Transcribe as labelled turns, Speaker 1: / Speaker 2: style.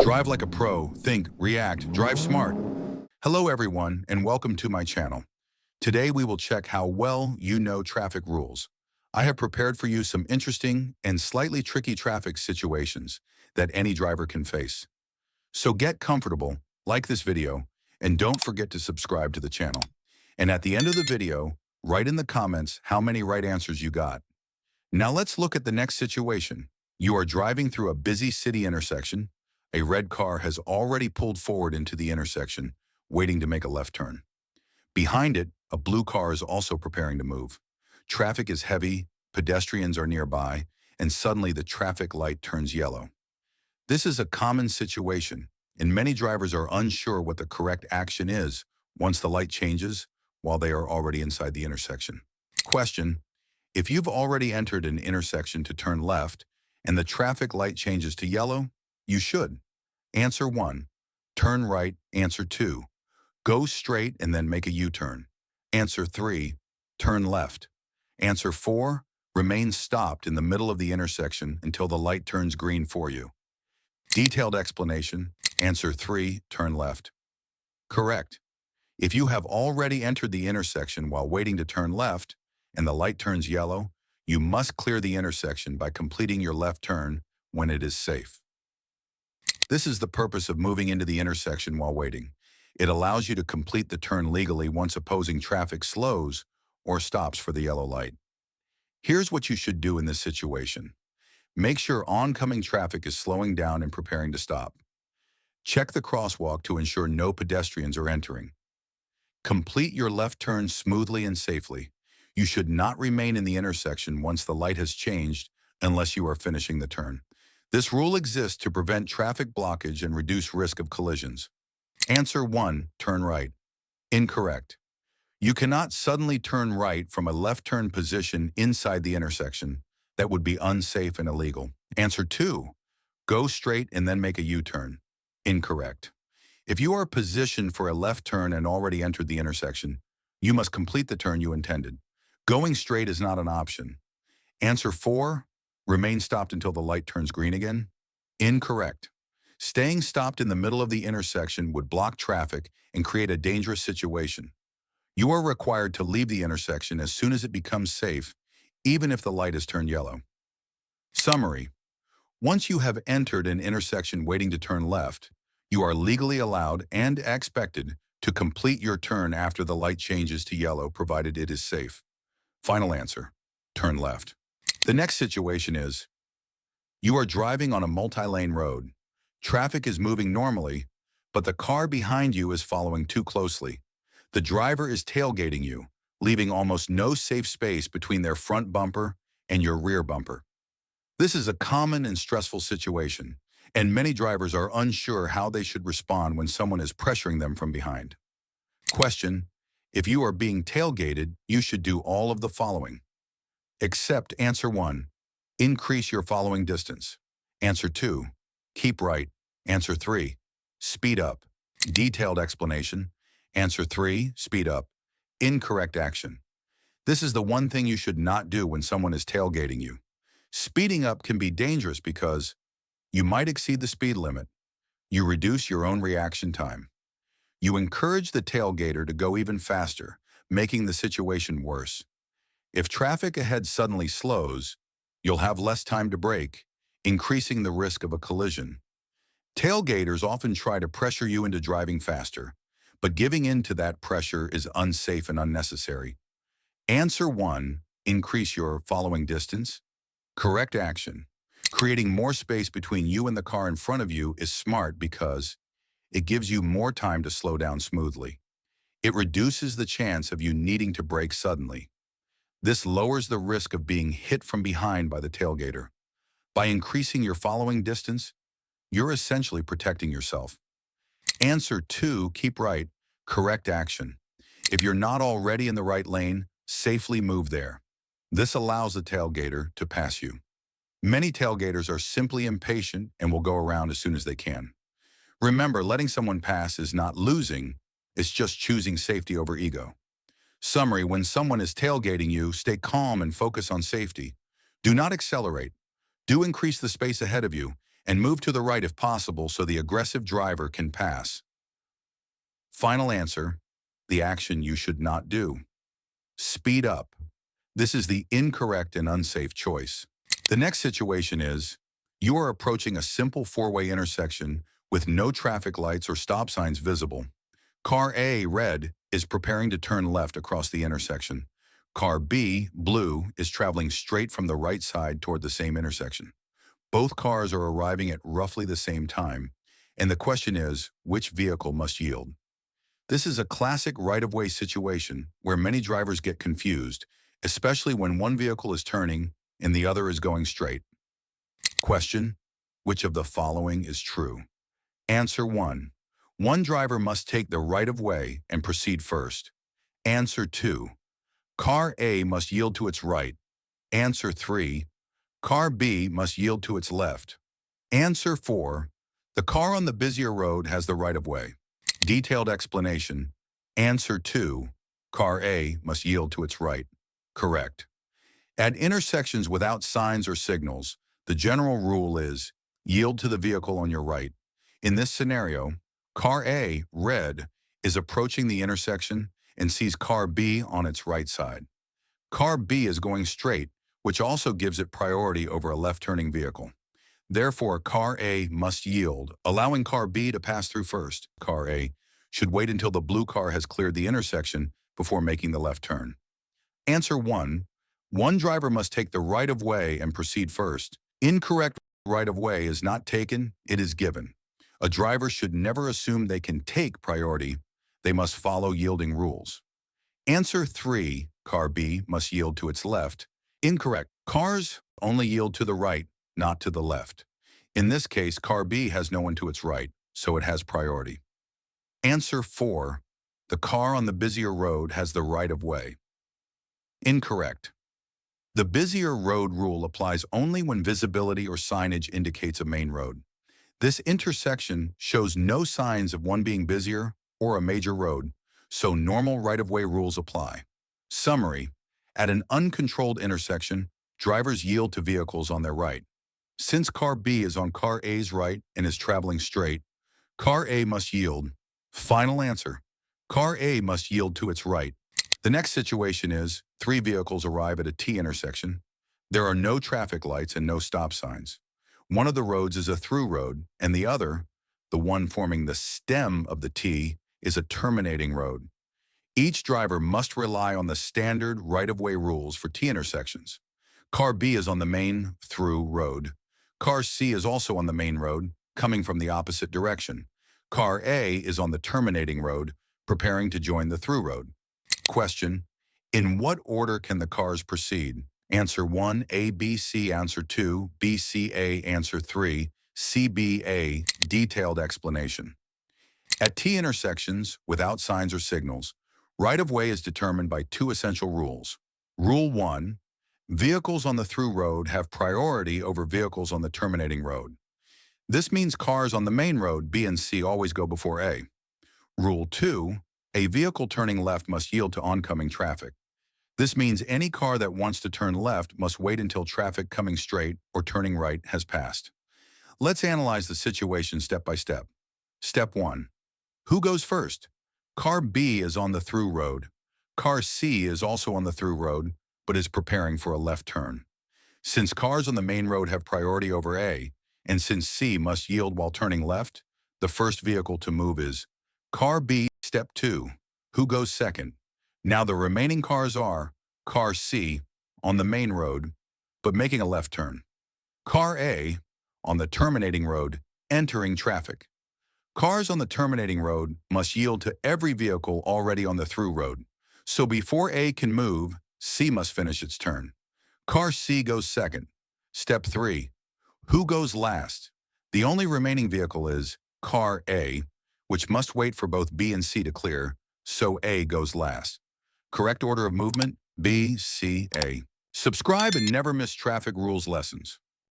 Speaker 1: Drive like a pro, think, react, drive smart. Hello everyone and welcome to my channel. Today we will check how well you know traffic rules. I have prepared for you some interesting and slightly tricky traffic situations that any driver can face. So get comfortable, like this video, and don't forget to subscribe to the channel. And at the end of the video, write in the comments how many right answers you got. Now let's look at the next situation. You are driving through a busy city intersection. A red car has already pulled forward into the intersection, waiting to make a left turn. Behind it, a blue car is also preparing to move. Traffic is heavy, pedestrians are nearby, and suddenly the traffic light turns yellow. This is a common situation, and many drivers are unsure what the correct action is once the light changes while they are already inside the intersection. Question: if you've already entered an intersection to turn left and the traffic light changes to yellow, you should. Answer 1, turn right. Answer 2, go straight and then make a U-turn. Answer 3, turn left. Answer 4, remain stopped in the middle of the intersection until the light turns green for you. Detailed explanation. Answer 3, turn left. Correct. If you have already entered the intersection while waiting to turn left and the light turns yellow, you must clear the intersection by completing your left turn when it is safe. This is the purpose of moving into the intersection while waiting. It allows you to complete the turn legally once opposing traffic slows or stops for the yellow light. Here's what you should do in this situation. Make sure oncoming traffic is slowing down and preparing to stop. Check the crosswalk to ensure no pedestrians are entering. Complete your left turn smoothly and safely. You should not remain in the intersection once the light has changed unless you are finishing the turn. This rule exists to prevent traffic blockage and reduce risk of collisions. Answer 1, turn right. Incorrect. You cannot suddenly turn right from a left turn position inside the intersection. That would be unsafe and illegal. Answer 2, go straight and then make a U-turn. Incorrect. If you are positioned for a left turn and already entered the intersection, you must complete the turn you intended. Going straight is not an option. Answer 4, remain stopped until the light turns green again. Incorrect. Staying stopped in the middle of the intersection would block traffic and create a dangerous situation. You are required to leave the intersection as soon as it becomes safe, even if the light has turned yellow. Summary: once you have entered an intersection waiting to turn left, you are legally allowed and expected to complete your turn after the light changes to yellow, provided it is safe. Final answer: turn left. The next situation is, you are driving on a multi-lane road. Traffic is moving normally, but the car behind you is following too closely. The driver is tailgating you, leaving almost no safe space between their front bumper and your rear bumper. This is a common and stressful situation, and many drivers are unsure how they should respond when someone is pressuring them from behind. Question: if you are being tailgated, you should do all of the following. Except answer 1, increase your following distance. Answer 2, keep right. Answer 3, speed up. Detailed explanation. Answer 3, speed up. Incorrect action. This is the one thing you should not do when someone is tailgating you. Speeding up can be dangerous because you might exceed the speed limit. You reduce your own reaction time. You encourage the tailgater to go even faster, making the situation worse. If traffic ahead suddenly slows, you'll have less time to brake, increasing the risk of a collision. Tailgaters often try to pressure you into driving faster, but giving in to that pressure is unsafe and unnecessary. Answer 1, increase your following distance. Correct action. Creating more space between you and the car in front of you is smart because it gives you more time to slow down smoothly. It reduces the chance of you needing to brake suddenly. This lowers the risk of being hit from behind by the tailgater. By increasing your following distance, you're essentially protecting yourself. Answer 2, keep right. Correct action. If you're not already in the right lane, safely move there. This allows the tailgater to pass you. Many tailgaters are simply impatient and will go around as soon as they can. Remember, letting someone pass is not losing, it's just choosing safety over ego. Summary: when someone is tailgating you, stay calm and focus on safety. Do not accelerate. Do increase the space ahead of you, and move to the right if possible so the aggressive driver can pass. Final answer, the action you should not do. Speed up. This is the incorrect and unsafe choice. The next situation is, you are approaching a simple four-way intersection with no traffic lights or stop signs visible. Car A, red, is preparing to turn left across the intersection. Car B, blue, is traveling straight from the right side toward the same intersection. Both cars are arriving at roughly the same time, and the question is, which vehicle must yield? This is a classic right-of-way situation where many drivers get confused, especially when one vehicle is turning and the other is going straight. Question: which of the following is true? Answer 1. One driver must take the right-of-way and proceed first. Answer 2. Car A must yield to its right. Answer 3. Car B must yield to its left. Answer 4. The car on the busier road has the right-of-way. Detailed explanation. Answer 2. Car A must yield to its right. Correct. At intersections without signs or signals, the general rule is yield to the vehicle on your right. In this scenario, Car A, red, is approaching the intersection and sees Car B on its right side. Car B is going straight, which also gives it priority over a left-turning vehicle. Therefore, Car A must yield, allowing Car B to pass through first. Car A should wait until the blue car has cleared the intersection before making the left turn. Answer 1. One driver must take the right-of-way and proceed first. Incorrect. Right-of-way is not taken, it is given. A driver should never assume they can take priority. They must follow yielding rules. Answer 3. Car B must yield to its left. Incorrect. Cars only yield to the right, not to the left. In this case, Car B has no one to its right, so it has priority. Answer 4. The car on the busier road has the right-of-way. Incorrect. The busier road rule applies only when visibility or signage indicates a main road. This intersection shows no signs of one being busier or a major road, so normal right-of-way rules apply. Summary: at an uncontrolled intersection, drivers yield to vehicles on their right. Since Car B is on Car A's right and is traveling straight, Car A must yield. Final answer: Car A must yield to its right. The next situation is, three vehicles arrive at a T intersection. There are no traffic lights and no stop signs. One of the roads is a through road, and the other, the one forming the stem of the T, is a terminating road. Each driver must rely on the standard right-of-way rules for T intersections. Car B is on the main through road. Car C is also on the main road, coming from the opposite direction. Car A is on the terminating road, preparing to join the through road. Question: in what order can the cars proceed? Answer 1, A, B, C. Answer 2, B, C, A. Answer 3, C, B, A. Detailed explanation. At T intersections, without signs or signals, right-of-way is determined by two essential rules. Rule 1, vehicles on the through road have priority over vehicles on the terminating road. This means cars on the main road, B and C, always go before A. Rule 2, a vehicle turning left must yield to oncoming traffic. This means any car that wants to turn left must wait until traffic coming straight or turning right has passed. Let's analyze the situation step by step. Step 1. Who goes first? Car B is on the through road. Car C is also on the through road, but is preparing for a left turn. Since cars on the main road have priority over A, and since C must yield while turning left, the first vehicle to move is Car B. Step 2. Who goes second? Now the remaining cars are Car C on the main road, but making a left turn. Car A on the terminating road, entering traffic. Cars on the terminating road must yield to every vehicle already on the through road. So before A can move, C must finish its turn. Car C goes second. Step 3. Who goes last? The only remaining vehicle is Car A, which must wait for both B and C to clear, so A goes last. Correct order of movement, B, C, A. Subscribe and never miss traffic rules lessons.